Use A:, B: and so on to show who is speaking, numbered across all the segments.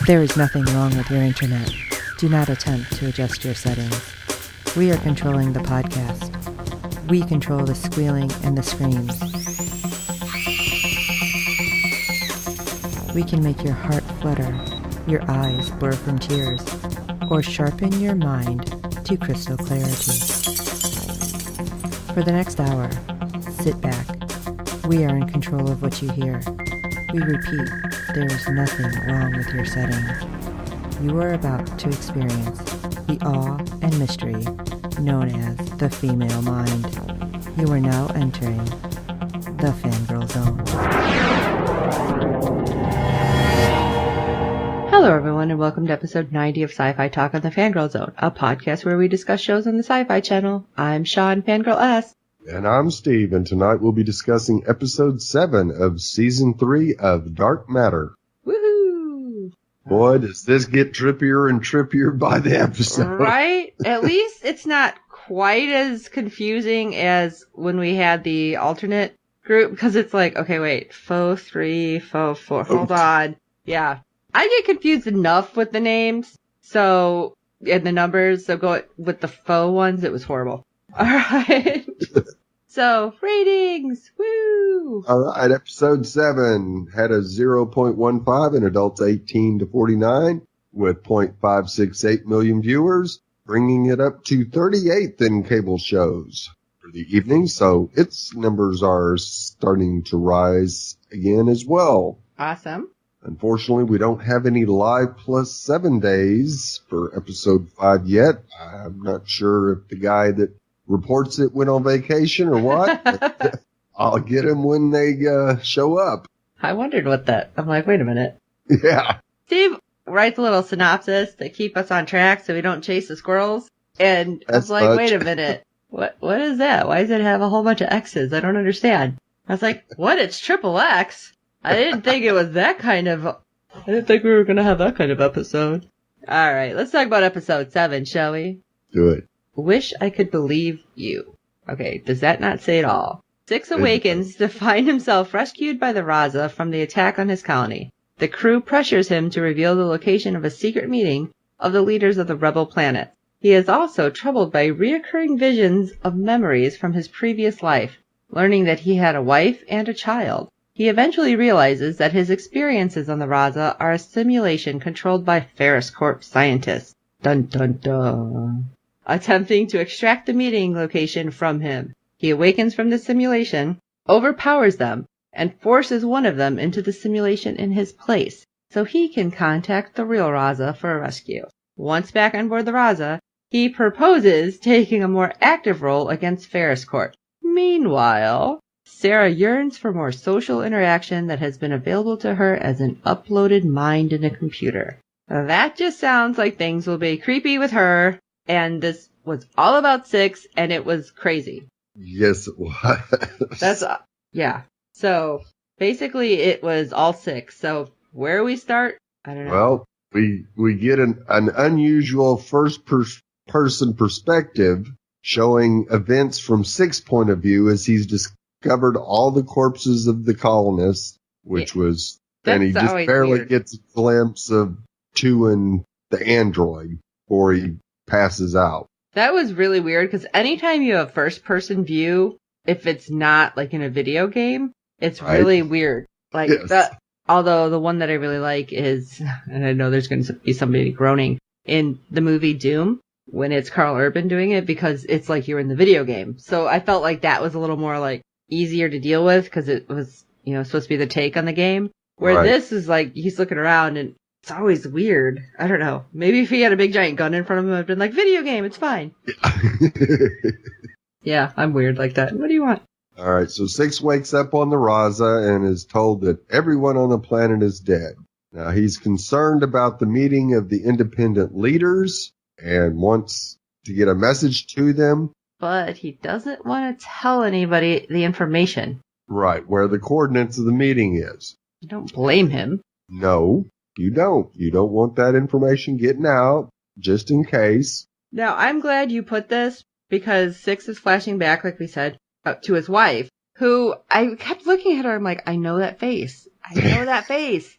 A: There is nothing wrong with your internet. Do not attempt to adjust your settings. We are controlling the podcast. We control the squealing and the screams. We can make your heart flutter, your eyes blur from tears, or sharpen your mind to crystal clarity. For the next hour, sit back. We are in control of what you hear. We repeat, there is nothing wrong with your settings. You are about to experience the awe and mystery known as the female mind. You are now entering the Fangirl Zone. Hello everyone and welcome to episode 90 of SYFY Talk on the Fangirl Zone, a podcast where we discuss shows on the SYFY channel. I'm Sean, Fangirl S.
B: And I'm Steve, and tonight we'll be discussing episode 7 of season 3 of Dark Matter.
A: Woohoo!
B: Boy, does this get trippier and trippier by the episode.
A: Right? At least it's not quite as confusing as when we had the alternate group, because it's like, okay, wait, faux 3, faux 4, hold on. Yeah. I get confused enough with the names, so, and the numbers, so go with the faux ones, it was horrible. Alright. So, ratings! Woo!
B: Alright, episode 7 had a 0.15 in adults 18 to 49 with 0.568 million viewers, bringing it up to 38th in cable shows for the evening, so its numbers are starting to rise again as well.
A: Awesome.
B: Unfortunately, we don't have any live plus 7 days for episode 5 yet. I'm not sure if the guy that reports it went on vacation or what. I'll get him when they show up.
A: I wondered what that. I'm like, wait a minute.
B: Yeah.
A: Steve writes a little synopsis to keep us on track so we don't chase the squirrels. And I was like, wait a minute. What is that? Why does it have a whole bunch of X's? I don't understand. I was like, what? It's triple X? I didn't think it was that kind of... I didn't think we were going to have that kind of episode. All right, let's talk about episode 7, shall we?
B: Do it.
A: Wish I could believe you. Okay, does that not say it all? Six awakens to find himself rescued by the Raza from the attack on his colony. The crew pressures him to reveal the location of a secret meeting of the leaders of the rebel planet. He is also troubled by reoccurring visions of memories from his previous life, learning that he had a wife and a child. He eventually realizes that his experiences on the Raza are a simulation controlled by Ferris Corp scientists. Dun dun dun. Attempting to extract the meeting location from him. He awakens from the simulation, overpowers them, and forces one of them into the simulation in his place, so he can contact the real Raza for a rescue. Once back on board the Raza, he proposes taking a more active role against Ferris Corp. Meanwhile, Sarah yearns for more social interaction that has been available to her as an uploaded mind in a computer. That just sounds like things will be creepy with her. And this was all about 6, and it was crazy.
B: Yes, it was.
A: Yeah. So, basically, it was all 6. So, where we start? I don't know.
B: Well, we get an unusual first-person perspective showing events from 6's point of view as he's discovered all the corpses of the colonists, which was... And he just barely gets a glimpse of 2 and the android before he passes out.
A: That was really weird because anytime you have first person view, if it's not like in a video game, it's really weird. Like that. Although the one that I really like is, and I know there's going to be somebody groaning, in the movie Doom when it's Carl Urban doing it because it's like you're in the video game. So I felt like that was a little more like easier to deal with because it was, supposed to be the take on the game. Where this is like he's looking around and it's always weird. I don't know. Maybe if he had a big giant gun in front of him, I'd been like, video game, it's fine. Yeah, I'm weird like that. What do you want?
B: All right, so 6 wakes up on the Raza and is told that everyone on the planet is dead. Now, he's concerned about the meeting of the independent leaders and wants to get a message to them.
A: But he doesn't want to tell anybody the information.
B: Right, where the coordinates of the meeting is.
A: You don't blame him.
B: No. You don't. You don't want that information getting out, just in case.
A: Now, I'm glad you put this, because 6 is flashing back, like we said, to his wife, who I kept looking at her. I'm like, I know that face. I know that face.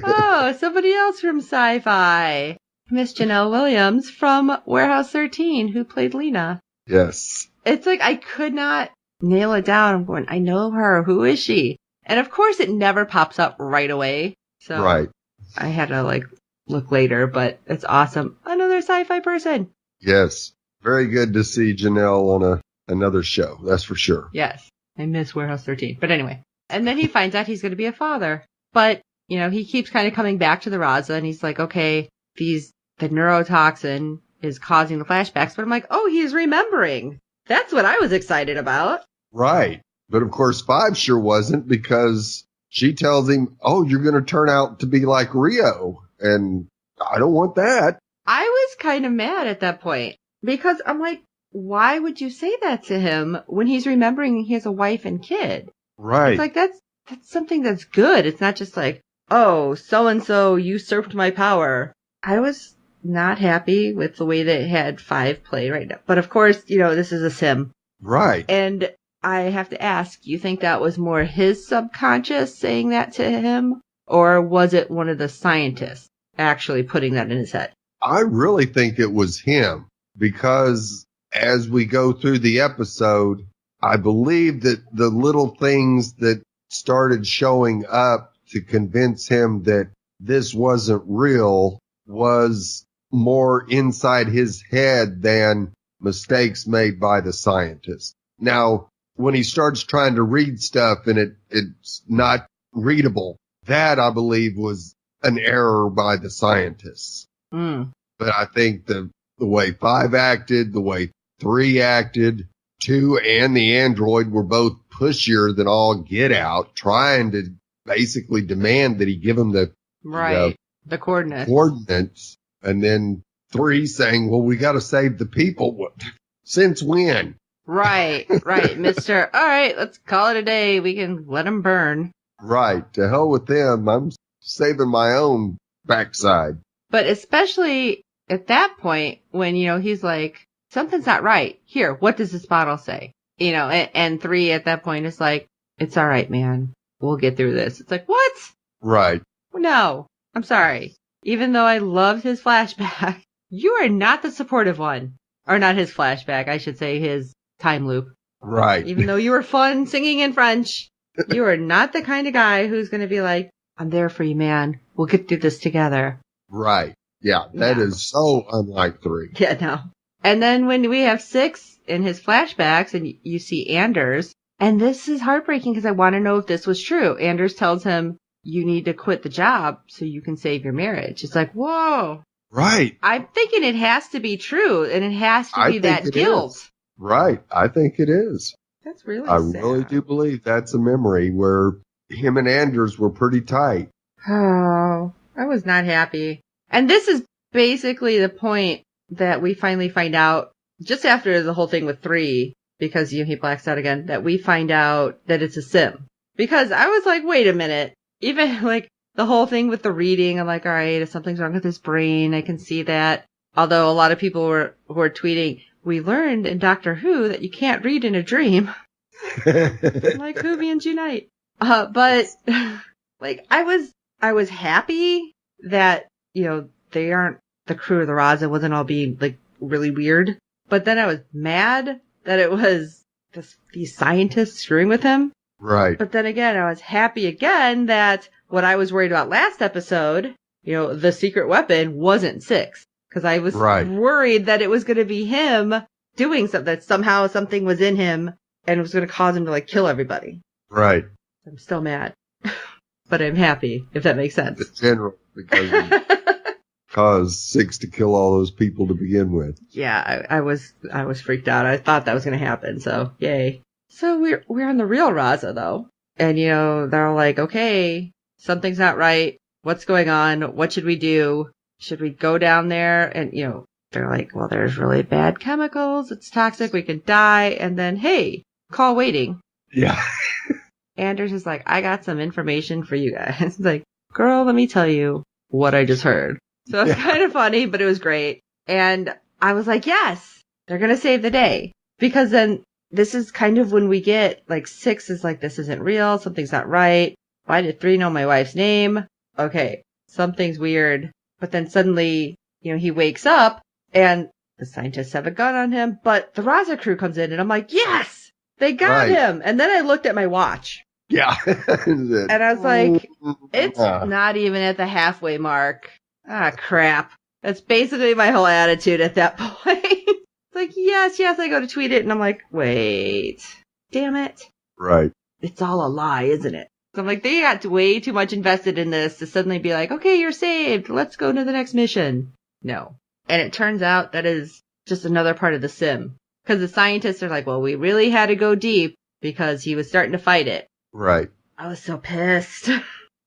A: Oh, somebody else from SYFY. Miss Janelle Williams from Warehouse 13, who played Lena.
B: Yes.
A: It's like I could not nail it down. I'm going, I know her. Who is she? And of course, it never pops up right away. So
B: right.
A: I had to look later, but it's awesome. Another sci-fi person.
B: Yes. Very good to see Janelle on another show. That's for sure.
A: Yes. I miss Warehouse 13. But anyway. And then he finds out he's going to be a father. But, he keeps kind of coming back to the Raza and he's like, okay, the neurotoxin is causing the flashbacks. But I'm like, oh, he's remembering. That's what I was excited about.
B: Right. But of course, 5 sure wasn't because she tells him, oh, you're going to turn out to be like Rio. And I don't want that.
A: I was kind of mad at that point because I'm like, why would you say that to him when he's remembering he has a wife and kid?
B: Right.
A: It's like, that's something that's good. It's not just like, oh, so-and-so usurped my power. I was not happy with the way that it had 5 play right now. But of course, this is a sim.
B: Right.
A: And I have to ask, you think that was more his subconscious saying that to him? Or was it one of the scientists actually putting that in his head?
B: I really think it was him because as we go through the episode, I believe that the little things that started showing up to convince him that this wasn't real was more inside his head than mistakes made by the scientist. Now, when he starts trying to read stuff and it's not readable, that I believe was an error by the scientists.
A: Mm.
B: But I think the way 5 acted, the way 3 acted, 2 and the android were both pushier than all get out, trying to basically demand that he give them the coordinates. And then 3 saying, well, we got to save the people. Since when?
A: Right, Mr. All right, let's call it a day. We can let them burn.
B: Right. To hell with them. I'm saving my own backside.
A: But especially at that point when, he's like, something's not right. Here, what does this bottle say? And 3 at that point is like, it's all right, man. We'll get through this. It's like, what?
B: Right.
A: No, I'm sorry. Even though I loved his flashback, you are not the supportive one. Or not his flashback, I should say his time loop.
B: Right.
A: Even though you were fun singing in French, you are not the kind of guy who's going to be like, I'm there for you, man. We'll get through this together.
B: Right. Yeah, that is so unlike 3.
A: Yeah, no. And then when we have 6 in his flashbacks and you see Anders, and this is heartbreaking because I want to know if this was true. Anders tells him, you need to quit the job so you can save your marriage. It's like, whoa.
B: Right.
A: I'm thinking it has to be true, and it has to be that guilt.
B: Is. Right. I think it is.
A: That's really
B: I
A: sad.
B: really do believe that's a memory where him and Anders were pretty tight.
A: Oh, I was not happy. And this is basically the point that we finally find out, just after the whole thing with 3, because he blacks out again, that we find out that it's a sim. Because I was like, wait a minute. Even the whole thing with the reading, I'm like, all right, if something's wrong with his brain, I can see that. Although a lot of people were tweeting, we learned in Doctor Who that you can't read in a dream. Like Whovians unite. But I was happy that, they aren't, the crew of the Raza wasn't all being really weird. But then I was mad that it was these scientists screwing with him.
B: Right.
A: But then again, I was happy again that what I was worried about last episode, the secret weapon wasn't 6. Because I was worried that it was going to be him doing something, that somehow something was in him and it was going to cause him to kill everybody.
B: Right.
A: I'm still mad. But I'm happy, if that makes sense.
B: In general, because it caused 6 to kill all those people to begin with.
A: Yeah, I was freaked out. I thought that was going to happen, so yay. So we're on the real Raza though. And they're all like, okay, something's not right. What's going on? What should we do? Should we go down there? And they're like, well, there's really bad chemicals. It's toxic. We could die. And then, hey, call waiting.
B: Yeah.
A: Anders is like, I got some information for you guys. It's like, girl, let me tell you what I just heard. So it's kind of funny, but it was great. And I was like, yes, they're going to save the day. Because then this is kind of when we get 6 is like, this isn't real. Something's not right. Why did 3 know my wife's name? Okay, something's weird. But then suddenly, he wakes up and the scientists have a gun on him, but the Raza crew comes in and I'm like, yes, they got him. And then I looked at my watch.
B: Yeah.
A: And I was like, it's not even at the halfway mark. Ah, crap. That's basically my whole attitude at that point. It's like, yes, I go to tweet it and I'm like, wait, damn it.
B: Right.
A: It's all a lie, isn't it? So I'm like, they got way too much invested in this to suddenly be like, okay, you're saved. Let's go to the next mission. No. And it turns out that is just another part of the sim. Because the scientists are like, well, we really had to go deep because he was starting to fight it.
B: Right.
A: I was so pissed.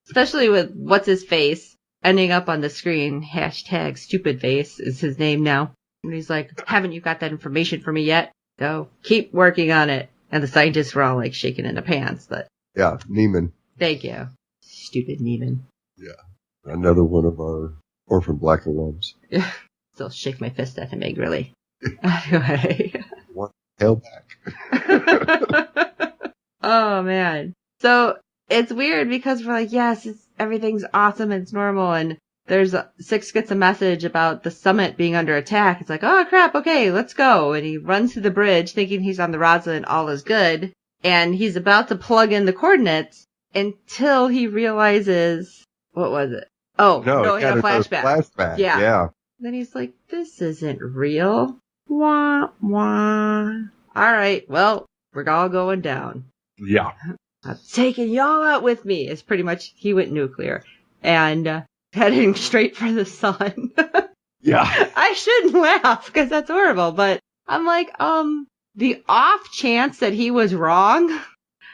A: Especially with what's his face ending up on the screen. Hashtag stupid face is his name now. And he's like, haven't you got that information for me yet? So keep working on it. And the scientists were all like shaking in the pants. But
B: yeah, Neiman.
A: Thank you. Stupid Neiman.
B: Yeah. Another one of our Orphan Black alums.
A: Yeah. Still shake my fist at him angrily. Anyway.
B: One tail back.
A: Oh, man. So it's weird because we're like, yes, everything's awesome. It's normal. And Six gets a message about the summit being under attack. It's like, oh, crap. Okay, let's go. And he runs to the bridge thinking he's on the Raza and all is good. And he's about to plug in the coordinates until he realizes, what was it? Oh, no, he had a flashback.
B: Yeah.
A: Then he's like, this isn't real. Wah, wah. All right, well, we're all going down.
B: Yeah.
A: I'm taking y'all out with me. It's pretty much, he went nuclear. And heading straight for the sun.
B: Yeah.
A: I shouldn't laugh because that's horrible, but I'm like, the off chance that he was wrong,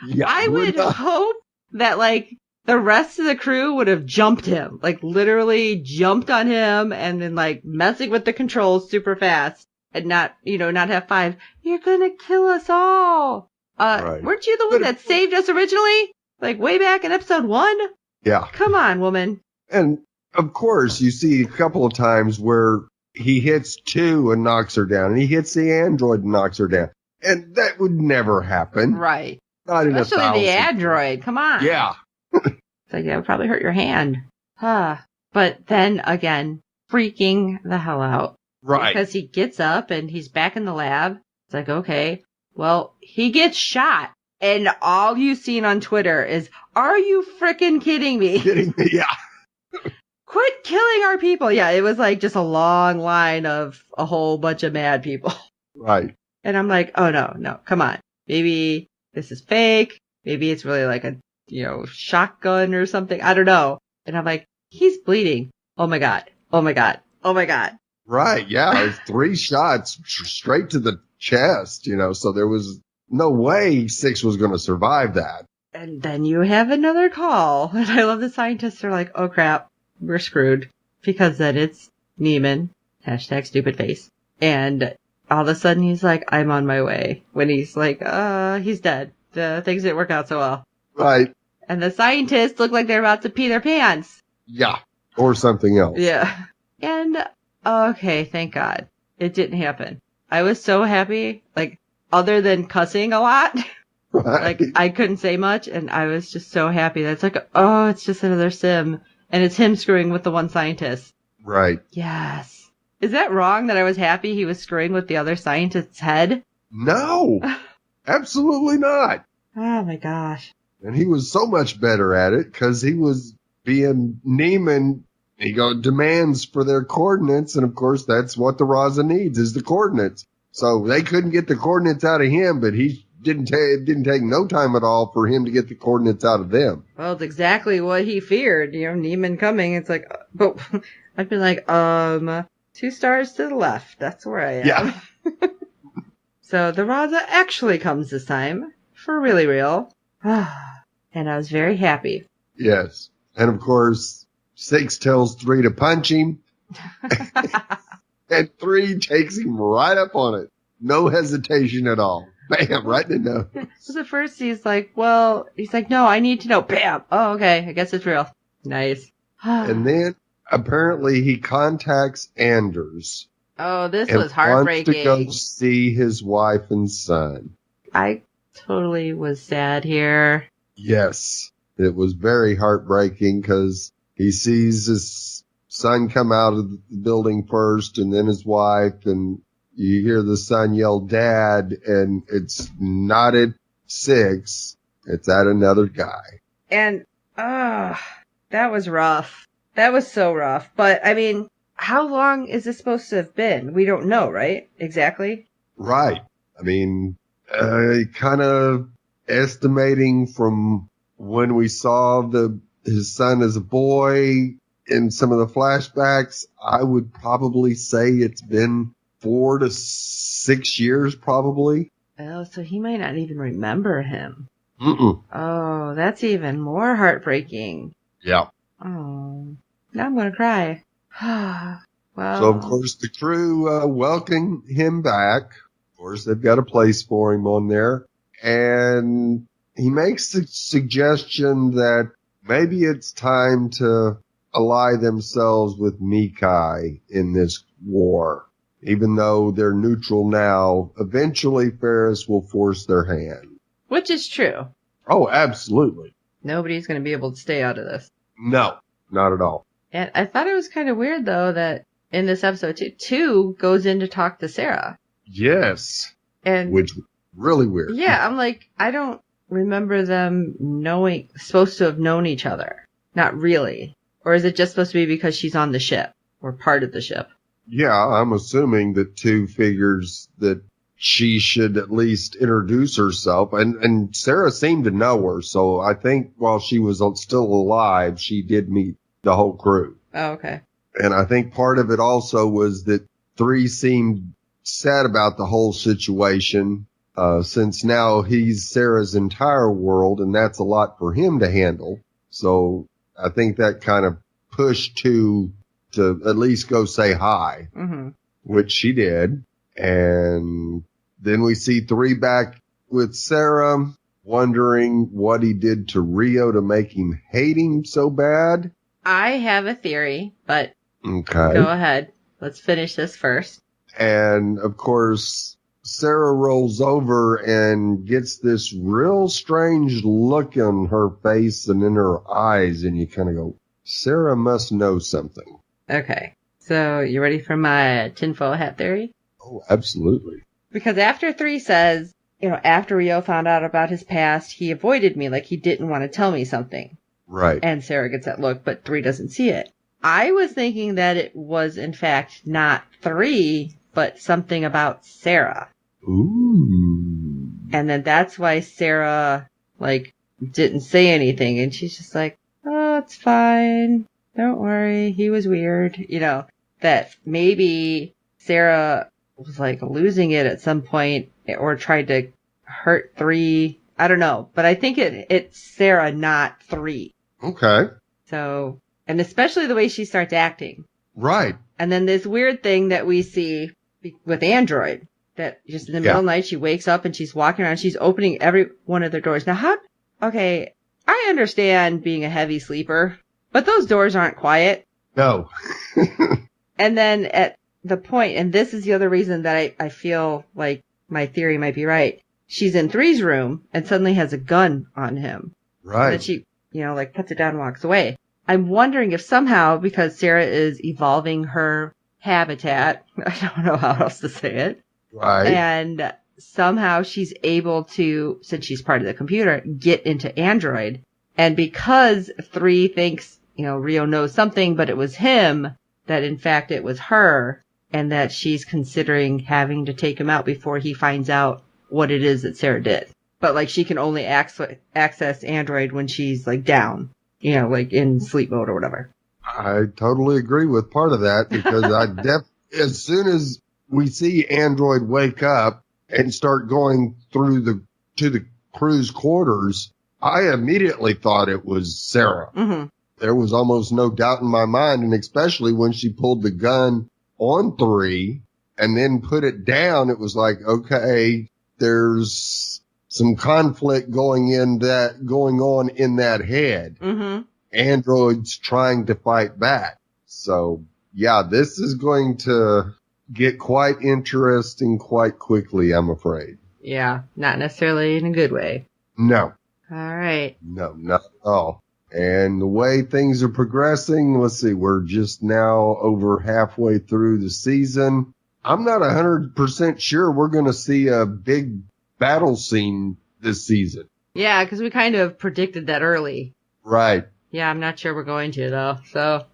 B: yeah,
A: I would hope that, like, the rest of the crew would have jumped him, like, literally jumped on him and then, like, messing with the controls super fast and not have 5. You're gonna kill us all.
B: Right.
A: Weren't you the one that saved us originally? Like, way back in episode 1?
B: Yeah.
A: Come on, woman.
B: And, of course, you see a couple of times where he hits 2 and knocks her down, and he hits the android and knocks her down. And that would never happen.
A: Right.
B: Not in
A: Especially the android. Come on.
B: Yeah.
A: It's like, that would probably hurt your hand. But then, again, freaking the hell out.
B: Right.
A: Because he gets up and he's back in the lab. It's like, okay, well, he gets shot. And all you've seen on Twitter is, are you frickin' kidding me?
B: Yeah.
A: Quit killing our people. Yeah, it was like just a long line of a whole bunch of mad people.
B: Right.
A: And I'm like, oh no, come on. Maybe this is fake. Maybe it's really like a, shotgun or something. I don't know. And I'm like, he's bleeding. Oh my God.
B: Right. Yeah. It was 3 shots straight to the chest, so there was no way 6 was going to survive that.
A: And then you have another call. And I love the scientists are like, oh crap, we're screwed. Because then it's Neiman. Hashtag stupid face. And all of a sudden he's like, I'm on my way. When he's like, he's dead. The things didn't work out so well.
B: Right.
A: And the scientists look like they're about to pee their pants.
B: Yeah. Or something else.
A: Yeah. And, okay, thank God. It didn't happen. I was so happy. Like, other than cussing a lot.
B: Right.
A: Like, I couldn't say much. And I was just so happy. That's like, oh, it's just another sim. And it's him screwing with the one scientist.
B: Right.
A: Yes. Is that wrong that I was happy he was screwing with the other scientist's head?
B: No. Absolutely not.
A: Oh my gosh.
B: And he was so much better at it because he was being Neiman. He demands for their coordinates. And of course, that's what the Raza needs is the coordinates. So they couldn't get the coordinates out of him, but he didn't take no time at all for him to get the coordinates out of them.
A: Well, it's exactly what he feared. Neiman coming. It's like, but I'd be like, 2 stars to the left. That's where I am.
B: Yeah.
A: So the Raza actually comes this time. For really real. And I was very happy.
B: Yes. And of course, 6 tells 3 to punch him. And 3 takes him right up on it. No hesitation at all. Bam, right in the nose.
A: So at first he's like, no, I need to know. Bam. Oh, okay. I guess it's real. Nice.
B: And then apparently he contacts Anders.
A: Oh, this was heartbreaking.
B: Wants to go see his wife and son.
A: I totally was sad here.
B: Yes. It was very heartbreaking because he sees his son come out of the building first and then his wife, and you hear the son yell, "Dad," and it's not at 6, it's at another guy.
A: And, that was rough. That was so rough. But, I mean, how long is this supposed to have been? We don't know, right? Exactly?
B: Right. I mean, kind of estimating from when we saw his son as a boy in some of the flashbacks, I would probably say it's been 4 to 6 years, probably.
A: Oh, so he might not even remember him.
B: Mm-mm.
A: Oh, that's even more heartbreaking.
B: Yeah.
A: Oh, now I'm going to cry. Well.
B: So, of course, the crew welcome him back. Of course, they've got a place for him on there. And he makes the suggestion that maybe it's time to ally themselves with Mikai in this war. Even though they're neutral now, eventually Ferris will force their hand.
A: Which is true.
B: Oh, absolutely.
A: Nobody's going to be able to stay out of this.
B: No, not at all.
A: And I thought it was kind of weird, though, that in this episode, two goes in to talk to Sarah.
B: Yes.
A: And
B: which really weird.
A: Yeah, I'm like, I don't remember them supposed to have known each other. Not really. Or is it just supposed to be because she's on the ship or part of the ship?
B: Yeah, I'm assuming that 2 figures that she should at least introduce herself. And Sarah seemed to know her. So I think while she was still alive, she did meet the whole crew.
A: Oh, okay.
B: And I think part of it also was that 3 seemed sad about the whole situation, since now he's Sarah's entire world, and that's a lot for him to handle. So I think that kind of pushed 2 to at least go say hi, which she did. And then we see 3 back with Sarah, wondering what he did to Rio to make him hate him so bad.
A: I have a theory, but
B: okay,
A: go ahead. Let's finish this first.
B: And, of course, Sarah rolls over and gets this real strange look on her face and in her eyes, and you kind of go, Sarah must know something.
A: Okay. So, you ready for my tinfoil hat theory?
B: Oh, absolutely.
A: Because after 3 says, after Rio found out about his past, he avoided me, like he didn't want to tell me something.
B: Right.
A: And Sarah gets that look, but 3 doesn't see it. I was thinking that it was, in fact, not 3, but something about Sarah.
B: Ooh.
A: And then that's why Sarah, didn't say anything. And she's just like, oh, it's fine. Don't worry. He was weird. That maybe Sarah was, losing it at some point or tried to hurt 3. I don't know. But I think it's Sarah, not 3.
B: Okay.
A: So, and especially the way she starts acting.
B: Right.
A: And then this weird thing that we see with Android, that just in the middle of the night, she wakes up and she's walking around, she's opening every one of their doors. Now, okay, I understand being a heavy sleeper, but those doors aren't quiet.
B: No.
A: And then at the point, and this is the other reason that I feel like my theory might be right, she's in 3's room and suddenly has a gun on him.
B: Right.
A: And she, puts it down and walks away. I'm wondering if somehow, because Sarah is evolving her habitat, I don't know how else to say it.
B: Right.
A: And somehow she's able to, since she's part of the computer, get into Android. And because 3 thinks, Rio knows something, but it was him, that in fact it was her, and that she's considering having to take him out before he finds out what it is that Sarah did. But she can only access Android when she's down, in sleep mode or whatever.
B: I totally agree with part of that, because as soon as we see Android wake up and start going through to the crew's quarters, I immediately thought it was Sarah.
A: Mm-hmm.
B: There was almost no doubt in my mind, and especially when she pulled the gun on 3 and then put it down, it was like, okay, there's some conflict going on in that head.
A: Mm-hmm.
B: Android's trying to fight back. So, yeah, this is going to get quite interesting quite quickly, I'm afraid.
A: Yeah, not necessarily in a good way.
B: No.
A: All right.
B: No, not at all. And the way things are progressing, let's see, we're just now over halfway through the season. I'm not 100% sure we're going to see a big battle scene this season.
A: Yeah, because we kind of predicted that early.
B: Right.
A: Yeah, I'm not sure we're going to, though. So,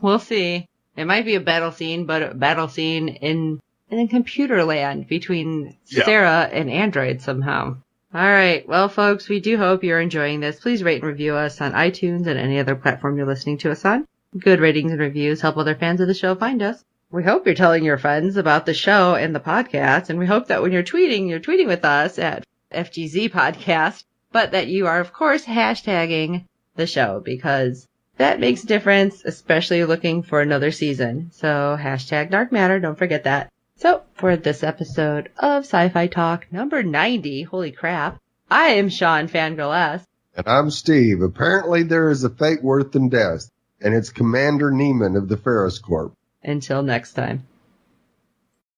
A: we'll see. It might be a battle scene, but a battle scene in computer land between Sarah and Android somehow. All right. Well, folks, we do hope you're enjoying this. Please rate and review us on iTunes and any other platform you're listening to us on. Good ratings and reviews help other fans of the show find us. We hope you're telling your friends about the show and the podcast, and we hope that when you're tweeting with us at FGZ Podcast, but that you are, of course, hashtagging the show, because that makes a difference, especially looking for another season. So, hashtag Dark Matter, don't forget that. So, for this episode of Sci-Fi Talk number 90, holy crap, I am Sean Fangirl S.
B: And I'm Steve. Apparently there is a fate worse than death, and it's Commander Neiman of the Ferris Corp.
A: Until next time.